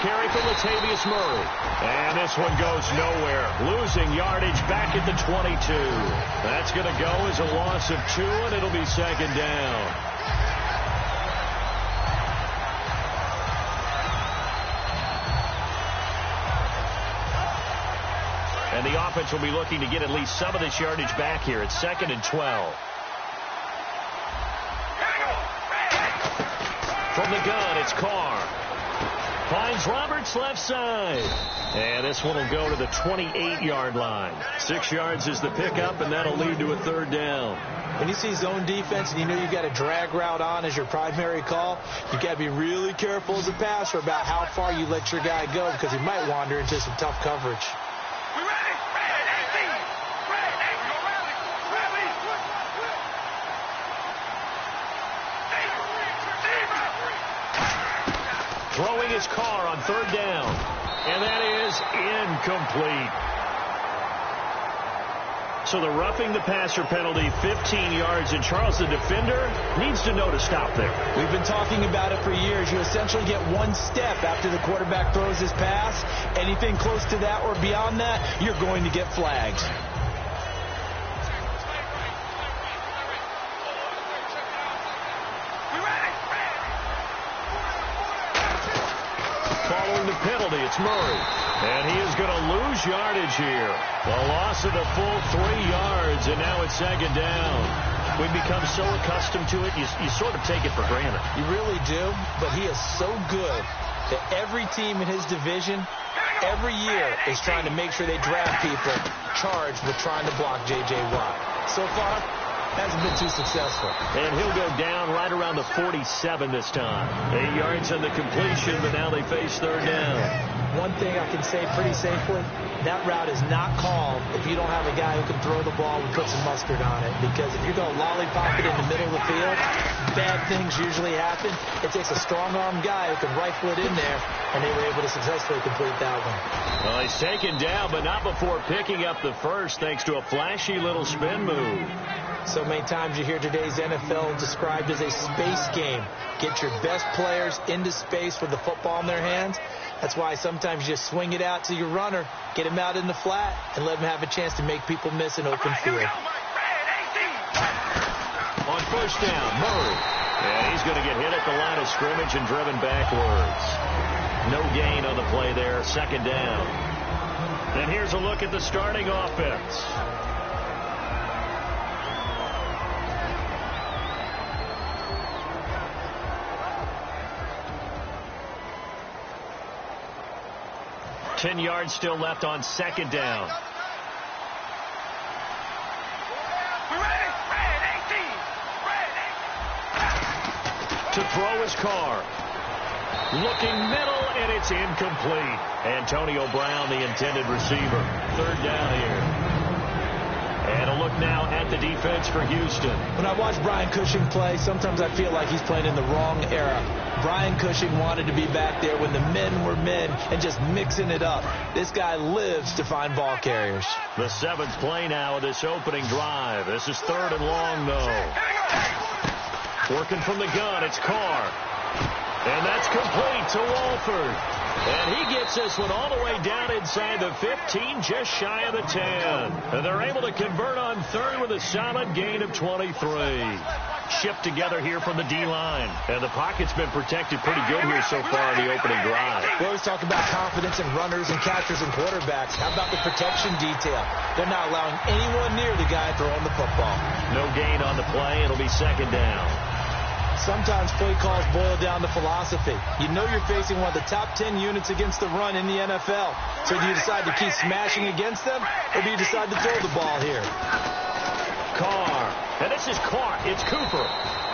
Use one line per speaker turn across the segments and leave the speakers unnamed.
carry for Latavius Murray. And this one goes nowhere. Losing yardage back at the 22. That's going to go as a loss of 2, and it'll be second down. And the offense will be looking to get at least some of this yardage back here. It's 2nd and 12. From the gun, it's Carr. Finds Roberts left side. And this one will go to the 28-yard line. 6 yards is the pickup, and that'll lead to a 3rd down.
When you see zone defense and you know you've got a drag route on as your primary call, you've got to be really careful as a passer about how far you let your guy go because he might wander into some tough coverage.
Throwing his Carr on 3rd down. And that is incomplete. So the roughing the passer penalty, 15 yards. And Charles, the defender, needs to know to stop there.
We've been talking about it for years. You essentially get 1 step after the quarterback throws his pass. Anything close to that or beyond that, you're going to get flagged.
Following the penalty, it's Murray. And he is going to lose yardage here. A loss of the full 3 yards, and now it's 2nd down. We've become so accustomed to it, you sort of take it for granted.
You really do, but he is so good that every team in his division, every year, is trying to make sure they draft people charged with trying to block J.J. Watt. So far, hasn't been too successful.
And he'll go down right around the 47 this time. 8 yards on the completion, but now they face 3rd down.
One thing I can say pretty safely, that route is not called if you don't have a guy who can throw the ball and put some mustard on it. Because if you're going to lollipop it in the middle of the field, bad things usually happen. It takes a strong-armed guy who can rifle it in there, and they were able to successfully complete that one.
Well, he's taken down, but not before picking up the first thanks to a flashy little spin move.
So many times you hear today's NFL described as a space game. Get your best players into space with the football in their hands. That's why sometimes you just swing it out to your runner, get him out in the flat, and let him have a chance to make people miss an open field.
On 1st down, Murray. Yeah, he's going to get hit at the line of scrimmage and driven backwards. No gain on the play there, 2nd down. And here's a look at the starting offense. Ten yards still left on 2nd down. To throw his Carr. Looking middle, and it's incomplete. Antonio Brown, the intended receiver. 3rd down here. And a look now at the defense for Houston.
When I watch Brian Cushing play, sometimes I feel like he's playing in the wrong era. Brian Cushing wanted to be back there when the men were men and just mixing it up. This guy lives to find ball carriers.
The 7th play now of this opening drive. This is 3rd and long, though. Working from the gun, it's Carr. And that's complete to Walford. And he gets this one all the way down inside the 15, just shy of the 10. And they're able to convert on 3rd with a solid gain of 23. Shipped together here from the D-line. And the pocket's been protected pretty good here so far in the opening drive.
We always talk about confidence in runners and catchers and quarterbacks. How about the protection detail? They're not allowing anyone near the guy throwing the football.
No gain on the play. It'll be 2nd down.
Sometimes play calls boil down to philosophy. You know you're facing one of the top 10 units against the run in the NFL. So do you decide to keep smashing against them, or do you decide to throw the ball here?
Carr. And this is caught. It's Cooper.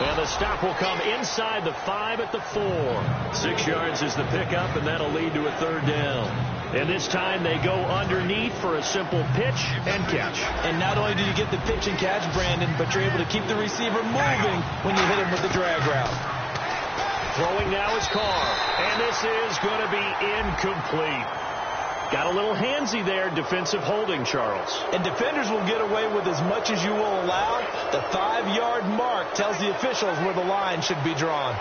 And the stop will come inside the 5 at the 4. 6 yards is the pickup, and that'll lead to a 3rd down. And this time they go underneath for a simple pitch and catch.
And not only do you get the pitch and catch, Brandon, but you're able to keep the receiver moving when you hit him with the drag route.
Throwing now is Carr. And this is going to be incomplete. Got a little handsy there, defensive holding, Charles.
And defenders will get away with as much as you will allow. The 5-yard mark tells the officials where the line should be drawn.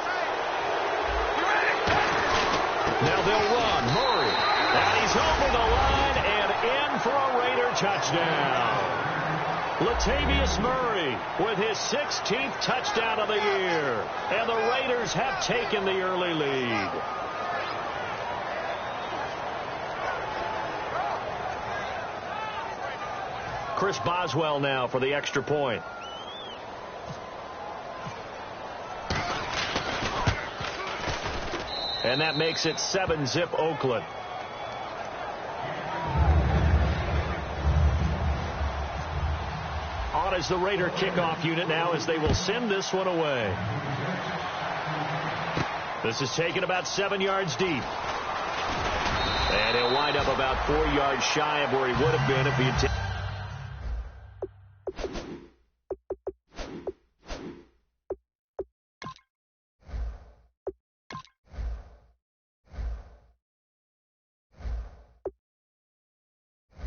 Now they'll run. Murray. And he's over the line and in for a Raider touchdown. Latavius Murray with his 16th touchdown of the year. And the Raiders have taken the early lead. Chris Boswell now for the extra point. And that makes it 7-zip Oakland. On is the Raider kickoff unit now as they will send this one away. This is taken about 7 yards deep. And he'll wind up about 4 yards shy of where he would have been if he had taken.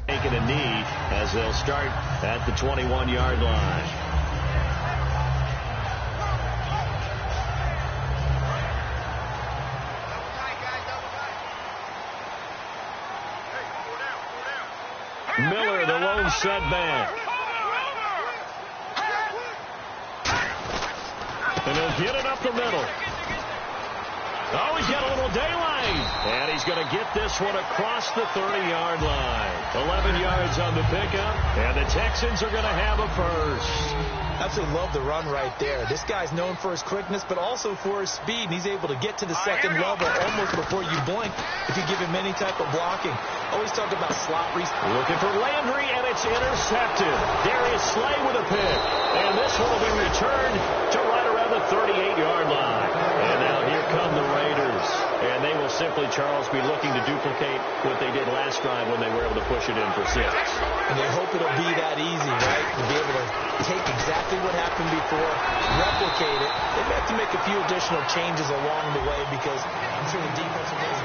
Taking a knee as they'll start at the 21-yard line. Miller, the lone setback. And he'll get it up the middle. Oh, he's got a little daylight. And he's going to get this one across the 30-yard line. 11 yards on the pickup. And the Texans are going to have a first.
Absolutely love the run right there. This guy's known for his quickness, but also for his speed. And he's able to get to the second level almost before you blink if you give him any type of blocking. Always talk about slot reach.
Looking for Landry, and it's intercepted. Darius Slay with a pick. And this one will be returned to right around the 38-yard line. And now here come the Raiders. And they will simply, Charles, be looking to duplicate what they did last drive when they were able to push it in for 6.
And they hope it'll be that easy, right? To be able to take exactly what happened before, replicate it. They may have to make a few additional changes along the way because I'm sure the defense will make.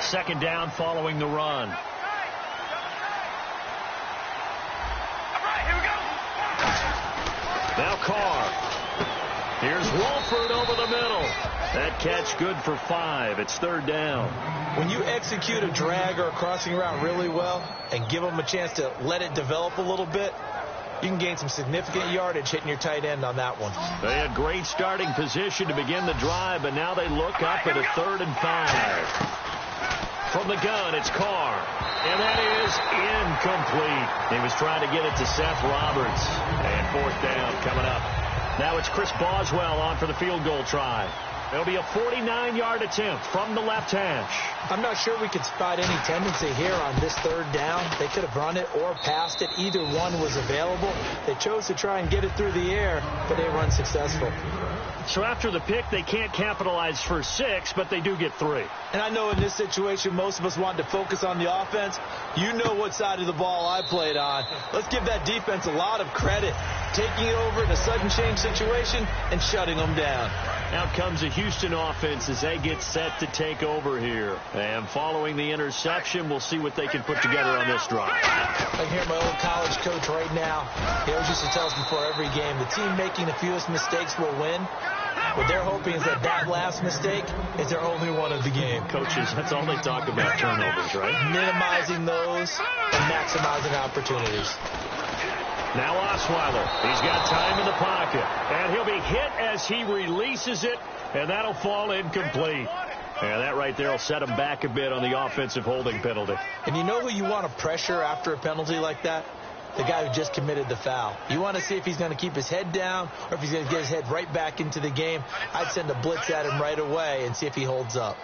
Second down following the run. Now Carr. Here's Wolford over the middle. That catch good for 5. It's third down.
When you execute a drag or a crossing route really well and give them a chance to let it develop a little bit, you can gain some significant yardage hitting your tight end on that one.
They had great starting position to begin the drive, but now they look up at a 3rd and 5. From the gun, it's Carr. And that is incomplete. He was trying to get it to Seth Roberts. And 4th down coming up. Now it's Chris Boswell on for the field goal try. It'll be a 49-yard attempt from the left hash.
I'm not sure we could spot any tendency here on this 3rd down. They could have run it or passed it. Either one was available. They chose to try and get it through the air, but they were unsuccessful.
So after the pick, they can't capitalize for 6, but they do get 3.
And I know in this situation, most of us wanted to focus on the offense. You know what side of the ball I played on. Let's give that defense a lot of credit. Taking it over in a sudden change situation and shutting them down.
Out comes the Houston offense as they get set to take over here. And following the interception, we'll see what they can put together on this drive.
I hear my old college coach right now. He always used to tell us before every game, the team making the fewest mistakes will win. What they're hoping is that that last mistake is their only one of the game.
Coaches, that's all they talk about, turnovers, right?
Minimizing those and maximizing opportunities.
Now Osweiler. He's got time in the pocket. And he'll be hit as he releases it, and that'll fall incomplete. And that right there will set him back a bit on the offensive holding penalty.
And you know who you want to pressure after a penalty like that? The guy who just committed the foul. You want to see if he's going to keep his head down or if he's going to get his head right back into the game. I'd send a blitz at him right away and see if he holds up.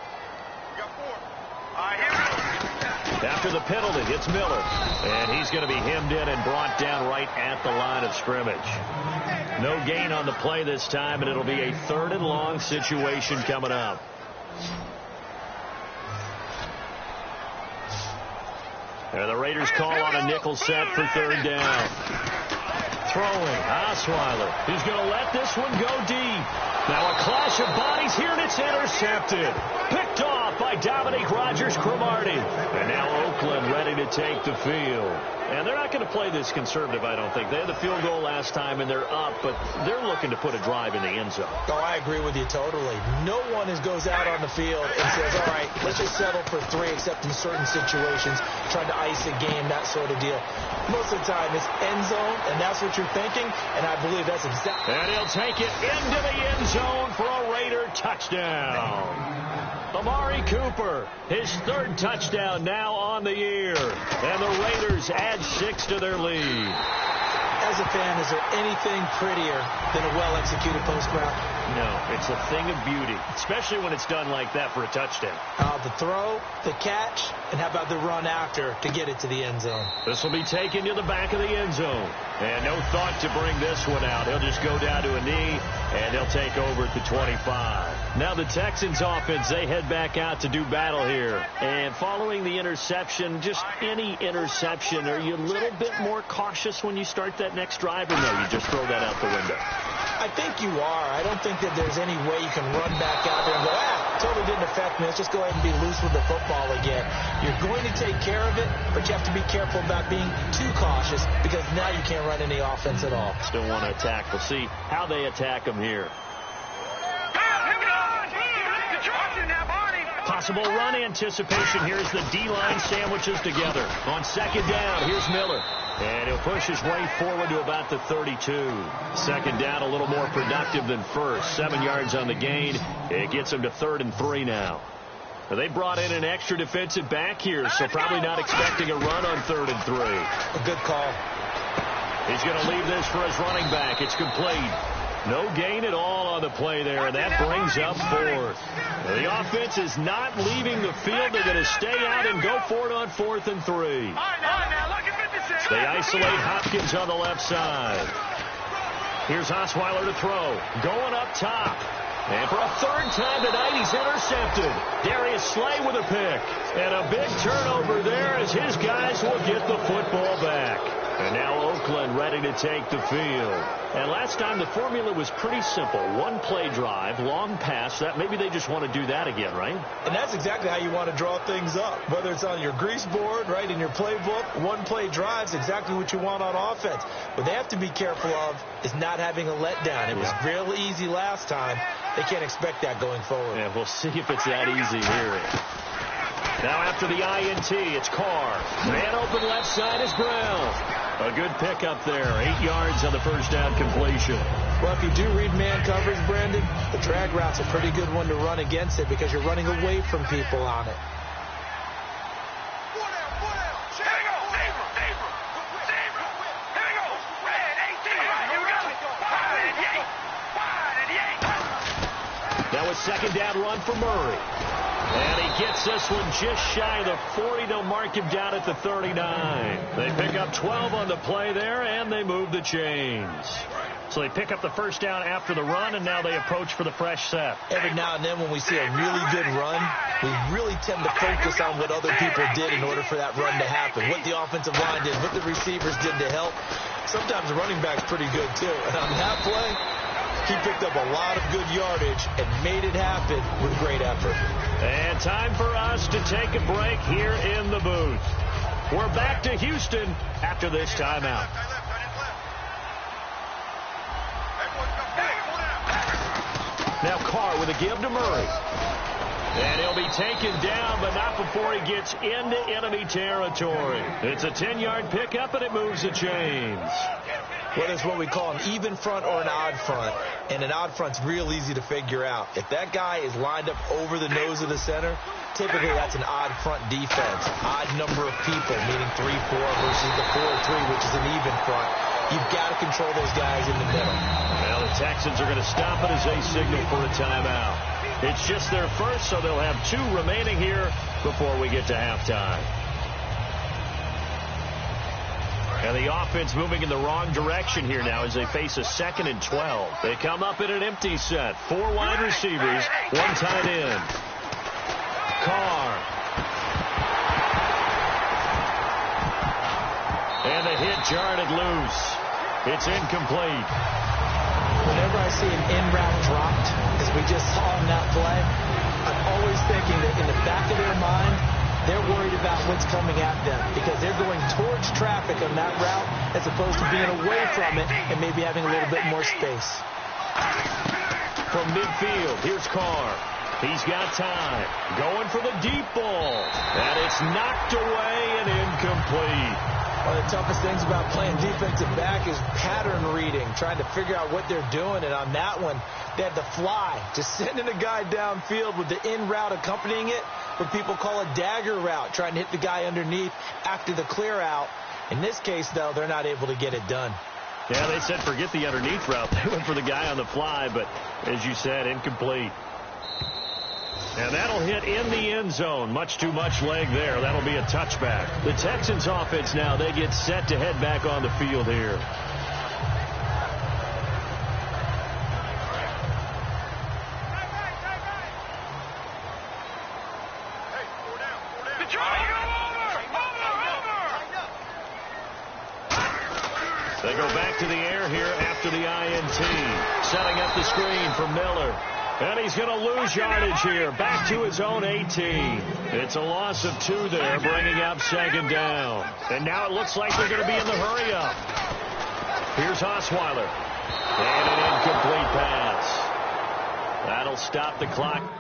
After the penalty, it's Miller. And he's going to be hemmed in and brought down right at the line of scrimmage. No gain on the play this time, and it'll be a 3rd and long situation coming up. And the Raiders call on a nickel set for 3rd down. Throwing, Osweiler. He's going to let this one go deep. Now a clash of bodies here, and it's intercepted. Picked off by Dominique Rodgers-Cromartie. And now Oakland ready to to take the field. And they're not going to play this conservative, I don't think. They had the field goal last time, and they're up, but they're looking to put a drive in the end zone.
Oh, I agree with you totally. No one goes out on the field and says, all right, let's just settle for 3, except in certain situations, trying to ice a game, that sort of deal. Most of the time, it's end zone, and that's what you're thinking, and I believe that's exactly.
And he'll take it into the end zone for a Raider touchdown. Amari Cooper, his 3rd touchdown now on the year. And the Raiders add 6 to their lead.
As a fan, is there anything prettier than a well-executed post route?
No, it's a thing of beauty, especially when it's done like that for a touchdown.
The throw, the catch, and how about the run after to get it to the end zone?
This will be taken to the back of the end zone. And no thought to bring this one out. He'll just go down to a knee, and he'll take over at the 25. Now the Texans offense, they head back out to do battle here. And following the interception, just any interception, are you a little bit more cautious when you start that next drive, or no, you just throw that out the window?
I think you are. I don't think that there's any way you can run back out there and go, totally didn't affect me. Let's just go ahead and be loose with the football again. You're going to take care of it, but you have to be careful about being too cautious because now you can't run any offense at all.
Still want to attack. We'll see how they attack them here. Possible run anticipation. Here's the D-line sandwiches together. On 2nd down, here's Miller. And he'll push his way forward to about the 32. 2nd down, a little more productive than first. 7 yards on the gain. It gets him to 3rd and 3 now. They brought in an extra defensive back here, so probably not expecting a run on 3rd and 3.
A good call.
He's going to leave this for his running back. It's complete. No gain at all on the play there, and that brings up 4th. The offense is not leaving the field. They're going to stay out and go for it on 4th and 3. They isolate Hopkins on the left side. Here's Osweiler to throw. Going up top. And for a 3rd time tonight, he's intercepted. Darius Slay with a pick. And a big turnover there as his guys will get the football back. And now Oakland ready to take the field. And last time the formula was pretty simple. 1-play drive, long pass. That maybe they just want to do that again, right?
And that's exactly how you want to draw things up. Whether it's on your grease board, right, in your playbook, 1-play drive is exactly what you want on offense. What they have to be careful of is not having a letdown. It was real easy last time. They can't expect that going forward.
Yeah, we'll see if it's that easy here. Now after the INT, it's Carr. Man open left side is Brown. A good pickup there. 8 yards on the 1st down completion.
Well, if you do read man coverage, Brandon, the drag route's a pretty good one to run against it because you're running away from people on it.
Now a 2nd down run for Murray. And he gets this one just shy of the 40. They'll mark him down at the 39. They pick up 12 on the play there, and they move the chains. So they pick up the 1st down after the run, and now they approach for the fresh set.
Every now and then when we see a really good run, we really tend to focus on what other people did in order for that run to happen. What the offensive line did, what the receivers did to help. Sometimes the running back's pretty good, too. And on that play, he picked up a lot of good yardage and made it happen with great effort.
And time for us to take a break here in the booth. We're back to Houston after this timeout. Now Carr with a give to Murray. And he'll be taken down, but not before he gets into enemy territory. It's a 10-yard pickup, and it moves the chains.
Well, it's what we call an even front or an odd front, and an odd front's real easy to figure out. If that guy is lined up over the nose of the center, typically that's an odd front defense. Odd number of people, meaning 3-4 versus the 4-3, which is an even front. You've got to control those guys in the middle.
Well, the Texans are going to stop it as they signal for a timeout. It's just their first, so they'll have 2 remaining here before we get to halftime. And the offense moving in the wrong direction here now as they face a 2nd and 12. They come up in an empty set. 4 wide receivers, 1 tight end. Carr. And the hit jarred it loose. It's incomplete.
Whenever I see an in-route dropped, as we just saw in that play, I'm always thinking that in the back of their mind, They're worried about what's coming at them because they're going towards traffic on that route as opposed to being away from it and maybe having a little bit more space.
From midfield, here's Carr. He's got time. Going for the deep ball. And it's knocked away and incomplete.
One of the toughest things about playing defensive back is pattern reading, trying to figure out what they're doing. And on that one, they had to fly, just sending a guy downfield with the in route accompanying it, what people call a dagger route, trying to hit the guy underneath after the clear out. In this case, though, they're not able to get it done.
Yeah, they said forget the underneath route. They went for the guy on the fly, but as you said, incomplete. And that'll hit in the end zone. Much too much leg there. That'll be a touchback. The Texans offense now, they get set to head back on the field here. They go back to the air here after the INT. Setting up the screen for Miller. And he's going to lose yardage here. Back to his own 18. It's a loss of 2 there, bringing up second down. And now it looks like they're going to be in the hurry-up. Here's Osweiler. And an incomplete pass. That'll stop the clock.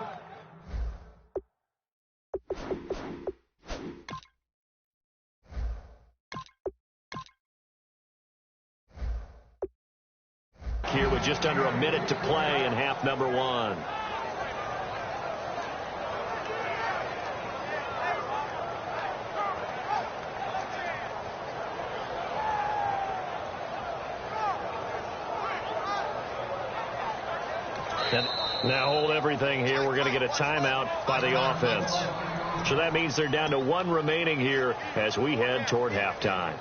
Here with just under a minute to play in half number 1. And now hold everything here. We're going to get a timeout by the offense. So that means they're down to 1 remaining here as we head toward halftime.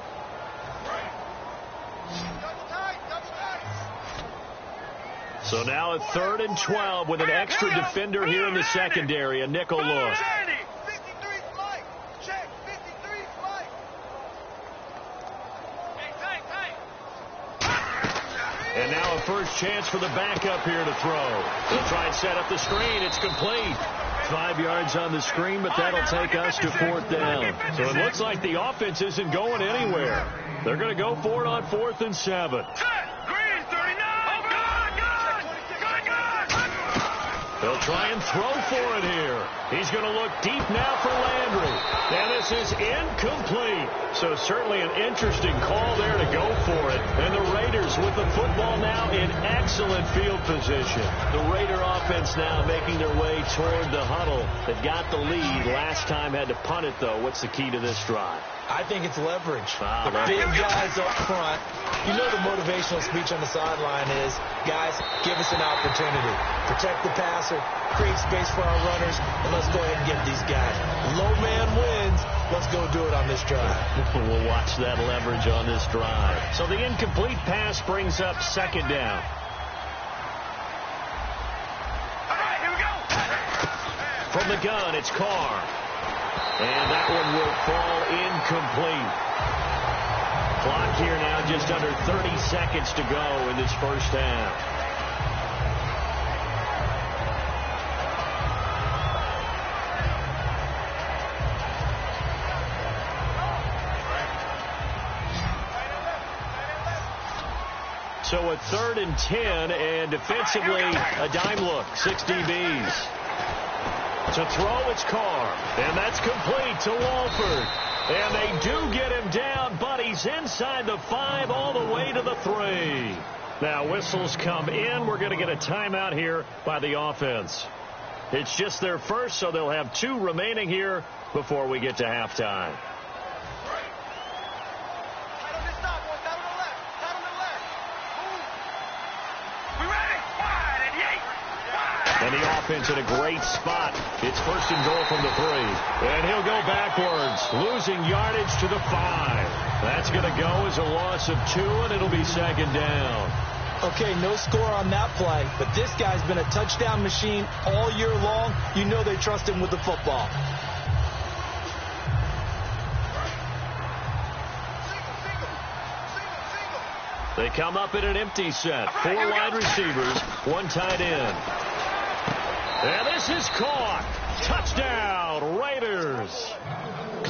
So now a 3rd and 12 with an extra defender here in the secondary. A nickel look. And now a first chance for the backup here to throw. They'll try and set up the screen. It's complete. 5 yards on the screen, but that'll take us to 4th down. So it looks like the offense isn't going anywhere. They're going to go for it on 4th and 7. They'll try and throw for it here. He's going to look deep now for Landry. And this is incomplete. So certainly an interesting call there to go for it. And the Raiders with the football now in excellent field position. The Raider offense now making their way toward the huddle that got the lead. Last time had to punt it, though. What's the key to this drive?
I think it's leverage. The big guys up front. You know the motivational speech on the sideline is, guys, give us an opportunity. Protect the passer, create space for our runners, and let's go ahead and get these guys. Low man wins. Let's go do it on this drive.
We'll watch that leverage on this drive. So the incomplete pass brings up second down.
All right, here we go.
From the gun, it's Carr. And that one will fall incomplete. Clock here now just under 30 seconds to go in this first half. So a 3rd and 10, and defensively a dime look, 6 DBs. To throw, it's Carr, and that's complete to Walford. And they do get him down, but he's inside the 5 all the way to the 3. Now whistles come in. We're going to get a timeout here by the offense. It's just their first, so they'll have 2 remaining here before we get to halftime. And the offense in a great spot. It's 1st and goal from the 3. And he'll go backwards, losing yardage to the 5. That's going to go as a loss of 2, and it'll be second down.
Okay, no score on that play, but this guy's been a touchdown machine all year long. You know they trust him with the football.
They come up in an empty set. 4 wide receivers, 1 tight end. And this is caught. Touchdown, Raiders.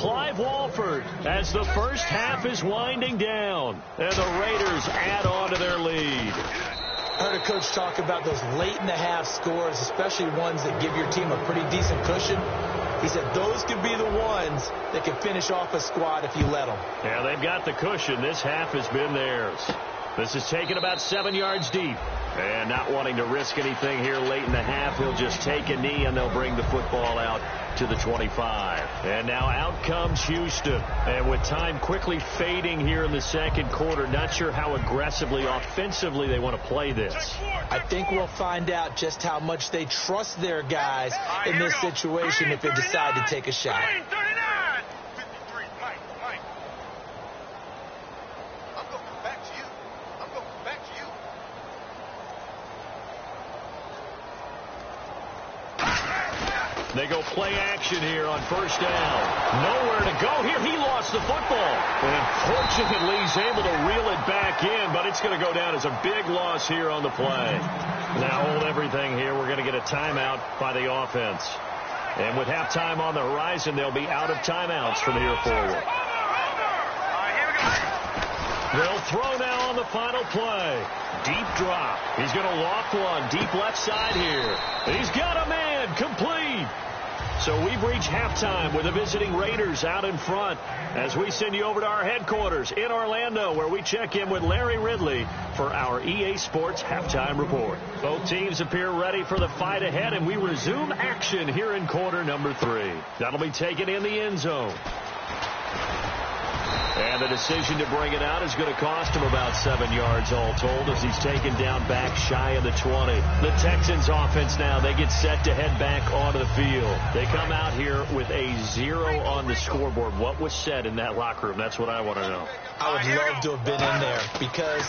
Clive Walford as the first half is winding down. And the Raiders add on to their lead.
I heard a coach talk about those late-in-the-half scores, especially ones that give your team a pretty decent cushion. He said those could be the ones that can finish off a squad if you let them.
Yeah, they've got the cushion. This half has been theirs. This is taken about 7 yards deep. And not wanting to risk anything here late in the half, he'll just take a knee and they'll bring the football out to the 25. And now out comes Houston. And with time quickly fading here in the second quarter, not sure how aggressively, offensively they want to play this.
I think we'll find out just how much they trust their guys in this situation if they decide to take a shot.
They go play action here on first down. Nowhere to go here. He lost the football. And fortunately, he's able to reel it back in, but it's going to go down as a big loss here on the play. Now hold everything here. We're going to get a timeout by the offense. And with halftime on the horizon, they'll be out of timeouts from here forward. They'll throw now on the final play. Deep drop. He's going to loft one. Deep left side here. He's got a man. Complete. So we've reached halftime with the visiting Raiders out in front as we send you over to our headquarters in Orlando, where we check in with Larry Ridley for our EA Sports Halftime Report. Both teams appear ready for the fight ahead, and we resume action here in quarter number 3. That'll be taken in the end zone. And the decision to bring it out is going to cost him about 7 yards all told as he's taken down back shy of the 20. The Texans offense now, they get set to head back onto the field. They come out here with a 0 on the scoreboard. What was said in that locker room? That's what I want to know.
I would love to have been in there because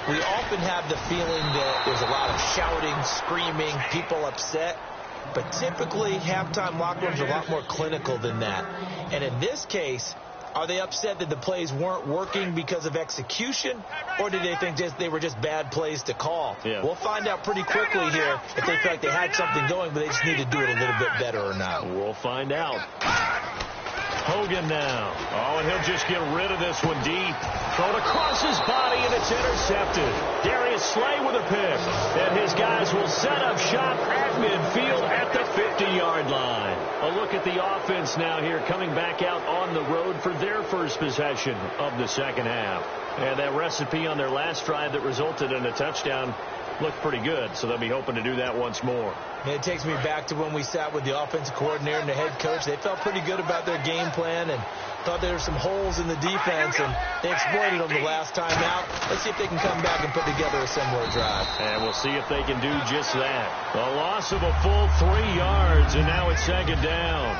we often have the feeling that there's a lot of shouting, screaming, people upset. But typically, halftime locker rooms are a lot more clinical than that. And in this case, are they upset that the plays weren't working because of execution, or did they think they were just bad plays to call?
Yeah.
We'll find out pretty quickly here if they feel like they had something going, but they just need to do it a little bit better or not.
We'll find out. Hogan now. Oh, and he'll just get rid of this one deep. Thrown across his body, and it's intercepted. Darius Slay with a pick. And his guys will set up shop at midfield at the 50-yard line. A look at the offense now here, coming back out on the road for their first possession of the second half. And that recipe on their last drive that resulted in a touchdown looked pretty good, so they'll be hoping to do that once more.
And it takes me back to when we sat with the offensive coordinator and the head coach. They felt pretty good about their game plan and thought there were some holes in the defense, and they exploited them the last time out. Let's see if they can come back and put together a similar drive.
And we'll see if they can do just that. A loss of a full 3 yards, and now it's second down.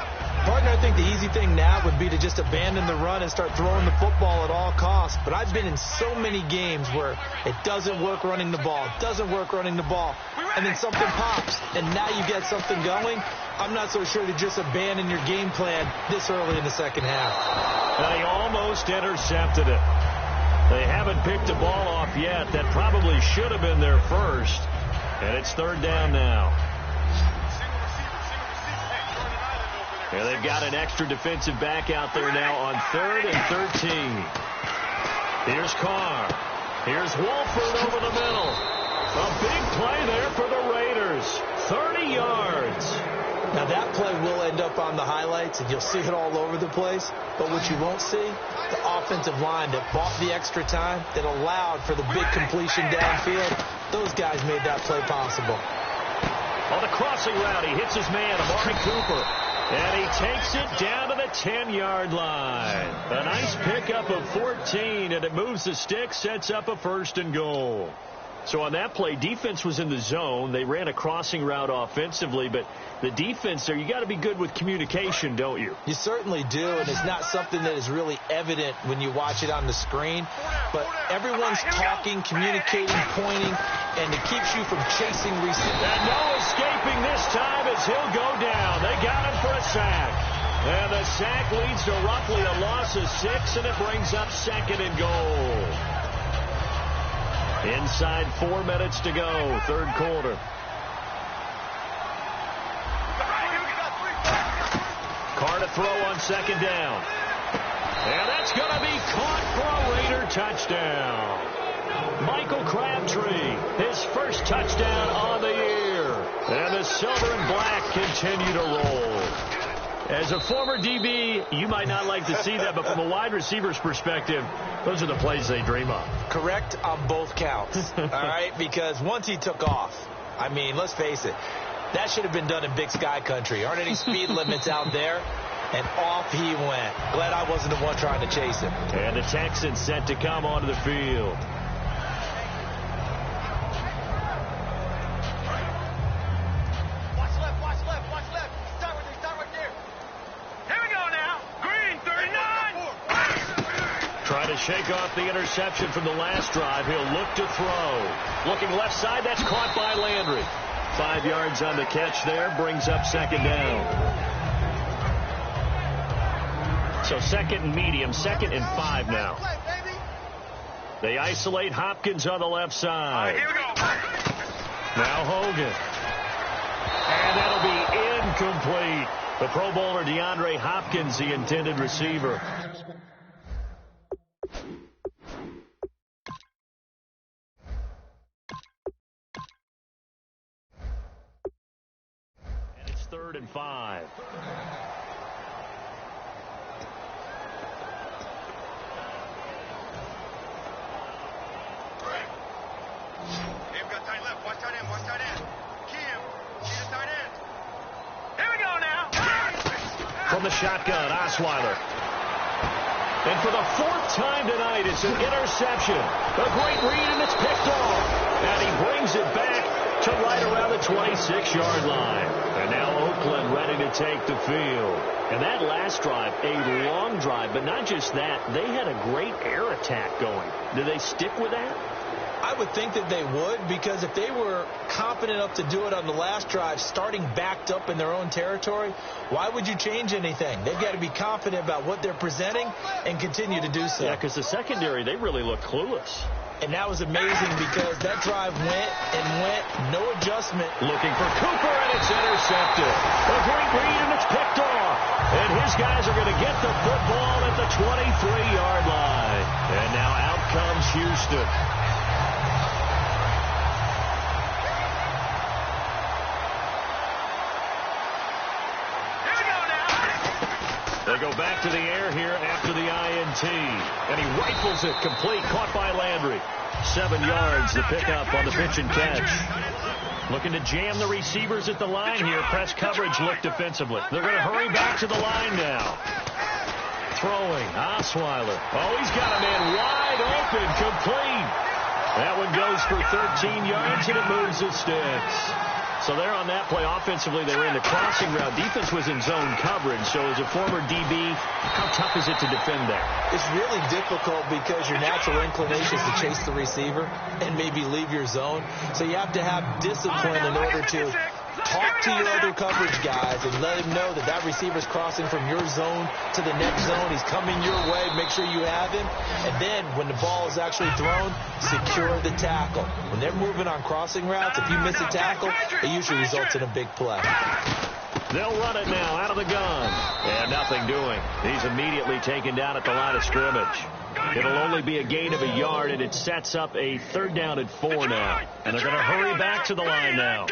Partner, I think the easy thing now would be to just abandon the run and start throwing the football at all costs. But I've been in so many games where it doesn't work running the ball, and then something pops, and now you get something going. I'm not so sure to just abandon your game plan this early in the second half.
And he almost intercepted it. They haven't picked a ball off yet. That probably should have been their first. And it's third down now. And they've got an extra defensive back out there now on 3rd and 13. Here's Carr. Here's Walford over the middle. A big play there for the Raiders. 30 yards.
Now that play will end up on the highlights, and you'll see it all over the place. But what you won't see, the offensive line that bought the extra time, that allowed for the big completion downfield. Those guys made that play possible.
On the crossing route, he hits his man, Amari Cooper. And he takes it down to the 10-yard line. A nice pickup of 14, and it moves the stick, sets up a 1st and goal. So on that play, defense was in the zone. They ran a crossing route offensively, but the defense there, you got to be good with communication, don't you?
You certainly do, and it's not something that is really evident when you watch it on the screen. But everyone's talking, communicating, pointing, and it keeps you from chasing receivers.
And no escaping this time as he'll go down. They got him for a sack. And the sack leads to roughly a loss of 6, and it brings up 2nd and goal. Inside 4 minutes to go, 3rd quarter. Carr to throw on 2nd down. And that's going to be caught for a Raider touchdown. Michael Crabtree, his first touchdown on the year. And the silver and black continue to roll. As a former DB, you might not like to see that, but from a wide receiver's perspective, those are the plays they dream of.
Correct on both counts, all right? Because once he took off, I mean, let's face it, that should have been done in Big Sky country. Aren't any speed limits out there? And off he went. Glad I wasn't the one trying to chase him.
And the Texans set to come onto the field. Shake off the interception from the last drive. He'll look to throw. Looking left side, that's caught by Landry. 5 yards on the catch there, brings up second down. So second and medium, 2nd and 5 now. They isolate Hopkins on the left side.
Here we go.
Now Hogan. And that'll be incomplete. The Pro Bowler DeAndre Hopkins, the intended receiver. And it's 3rd and 5.
We've got tight left. Watch tight end. Watch tight end. Kim. See the tight end. Here we go now.
From the shotgun, Osweiler. And for the 4th time tonight, it's an interception. A great read, and it's picked off. And he brings it back to right around the 26-yard line. And now Oakland ready to take the field. And that last drive, a long drive, but not just that. They had a great air attack going. Do they stick with that?
I would think that they would, because if they were confident enough to do it on the last drive, starting backed up in their own territory, why would you change anything? They've got to be confident about what they're presenting and continue to do so.
Yeah, because the secondary, they really look clueless.
And that was amazing because that drive went and went, no adjustment.
Looking for Cooper, and it's intercepted. A great read, and it's picked off. And his guys are going to get the football at the 23-yard line. And now out comes Houston. They go back to the air here after the INT. And he rifles it complete, caught by Landry. 7 yards, the pickup on the pitch and catch. Looking to jam the receivers at the line here. Press coverage look defensively. They're going to hurry back to the line now. Throwing, Osweiler. Oh, he's got a man wide open, complete. That one goes for 13 yards, and it moves the sticks. So they're on that play offensively. They were in the crossing route. Defense was in zone coverage. So as a former DB, how tough is it to defend that?
It's really difficult because your natural inclination is to chase the receiver and maybe leave your zone. So you have to have discipline in order to talk to your other coverage guys and let him know that that receiver's crossing from your zone to the next zone. He's coming your way. Make sure you have him. And then when the ball is actually thrown, secure the tackle. When they're moving on crossing routes, if you miss a tackle, it usually results in a big play.
They'll run it now out of the gun. And nothing doing. He's immediately taken down at the line of scrimmage. It'll only be a gain of a yard, and it sets up a 3rd down and 4 now. And they're going to hurry back to the line now.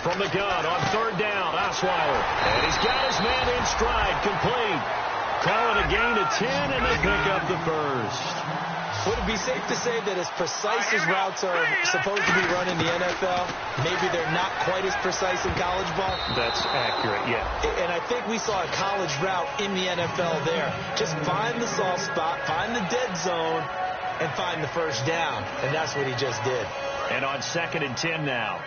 From the gun on 3rd down, Osweiler. And he's got his man in stride, complete. Calling a gain of 10, and they pick up the first.
Would it be safe to say that as precise as routes are supposed to be run in the NFL, maybe they're not quite as precise in college ball?
That's accurate, yeah.
And I think we saw a college route in the NFL there. Just find the soft spot, find the dead zone, and find the first down. And that's what he just did.
And on 2nd and 10 now.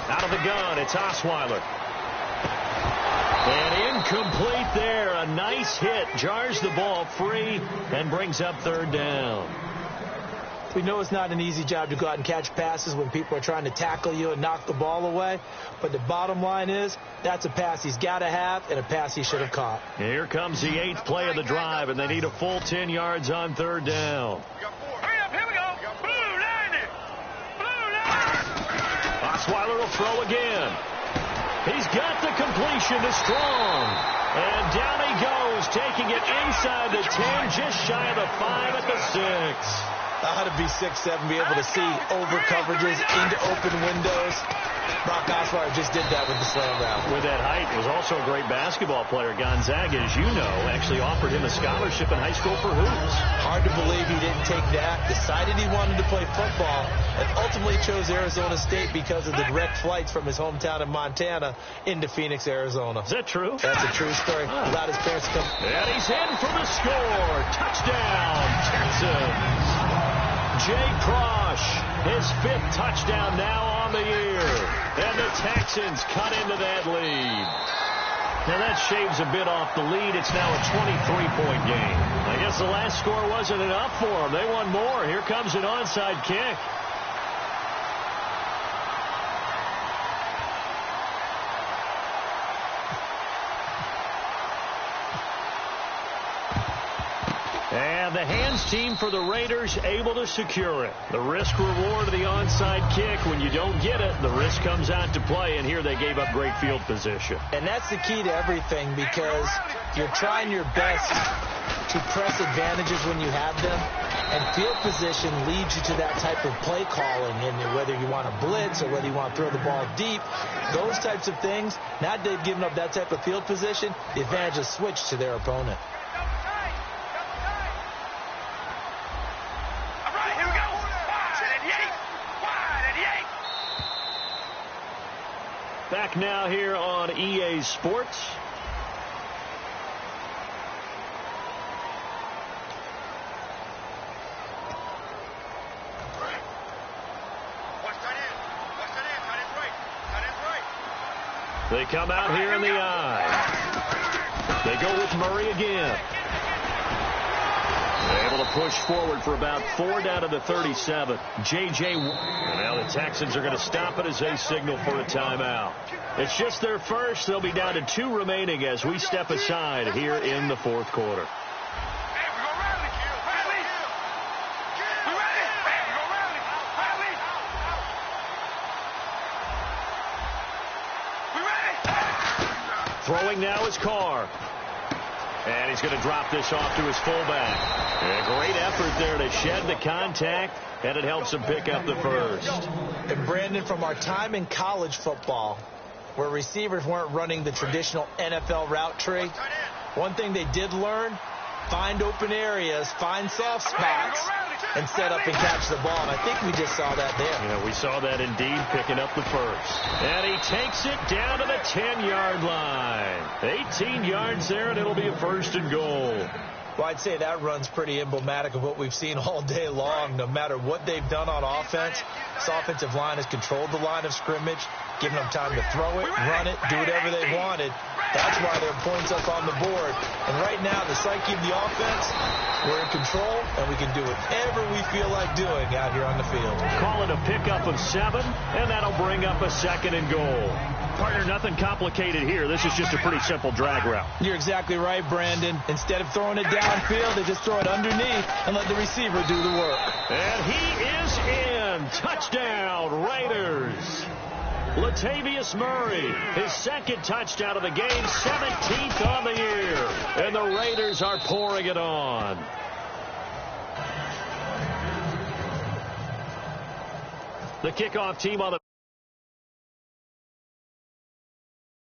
Out of the gun, it's Osweiler. And incomplete there. A nice hit. Jars the ball free and brings up 3rd down.
We know it's not an easy job to go out and catch passes when people are trying to tackle you and knock the ball away. But the bottom line is that's a pass he's got to have and a pass he should have caught.
Here comes the 8th play of the drive, and they need a full 10 yards on 3rd down.
Hurry up, here we go. Blue line.
Osweiler will throw again. He's got the completion to Strong. And down he goes, taking it inside the 10, just shy of the 5 at the 6.
How to be 6'7", be able to see over coverages into open windows. Brock Osweiler just did that with the slam route.
With that height, was also a great basketball player. Gonzaga, as you know, actually offered him a scholarship in high school for hoops.
Hard to believe he didn't take that, decided he wanted to play football, and ultimately chose Arizona State because of the direct flights from his hometown in Montana into Phoenix, Arizona.
Is that true?
That's a true story. Allowed his parents to come.
And he's in for the score. Touchdown, Texans. Jay Prosh, his 5th touchdown now on the year. And the Texans cut into that lead. Now that shaves a bit off the lead. It's now a 23-point game. I guess the last score wasn't enough for them. They won more. Here comes an onside kick. And the hands team for the Raiders able to secure it. The risk-reward of the onside kick, when you don't get it, the risk comes out to play, and here they gave up great field position.
And that's the key to everything, because you're trying your best to press advantages when you have them, and field position leads you to that type of play calling, and whether you want to blitz or whether you want to throw the ball deep, those types of things. Now they've given up that type of field position, the advantage is switched to their opponent.
Back now here on EA Sports. They come out here in the eye. They go with Murray again. They're able to push forward for about 4 down to the 37. J.J. And now the Texans are going to stop it as they signal for a timeout. It's just their first. They'll be down to 2 remaining as we step aside here in the 4th quarter. Throwing now is Carr. And he's going to drop this off to his fullback. And a great effort there to shed the contact, and it helps him pick up the first.
And Brandon, from our time in college football, where receivers weren't running the traditional NFL route tree, one thing they did learn, find open areas, find soft spots, and set up and catch the ball. And I think we just saw that there.
Yeah, we saw that indeed, picking up the first. And he takes it down to the 10-yard line. 18 yards there, and it'll be a 1st and goal.
Well, I'd say that run's pretty emblematic of what we've seen all day long. No matter what they've done on offense, this offensive line has controlled the line of scrimmage, given them time to throw it, run it, do whatever they wanted. That's why there are points up on the board. And right now, the psyche of the offense, we're in control, and we can do whatever we feel like doing out here on the field.
Call it a pickup of 7, and that'll bring up a 2nd and goal. Partner, nothing complicated here. This is just a pretty simple drag route.
You're exactly right, Brandon. Instead of throwing it downfield, they just throw it underneath and let the receiver do the work.
And he is in. Touchdown, Raiders. Latavius Murray, his 2nd touchdown of the game, 17th on the year. And the Raiders are pouring it on. The kickoff team on the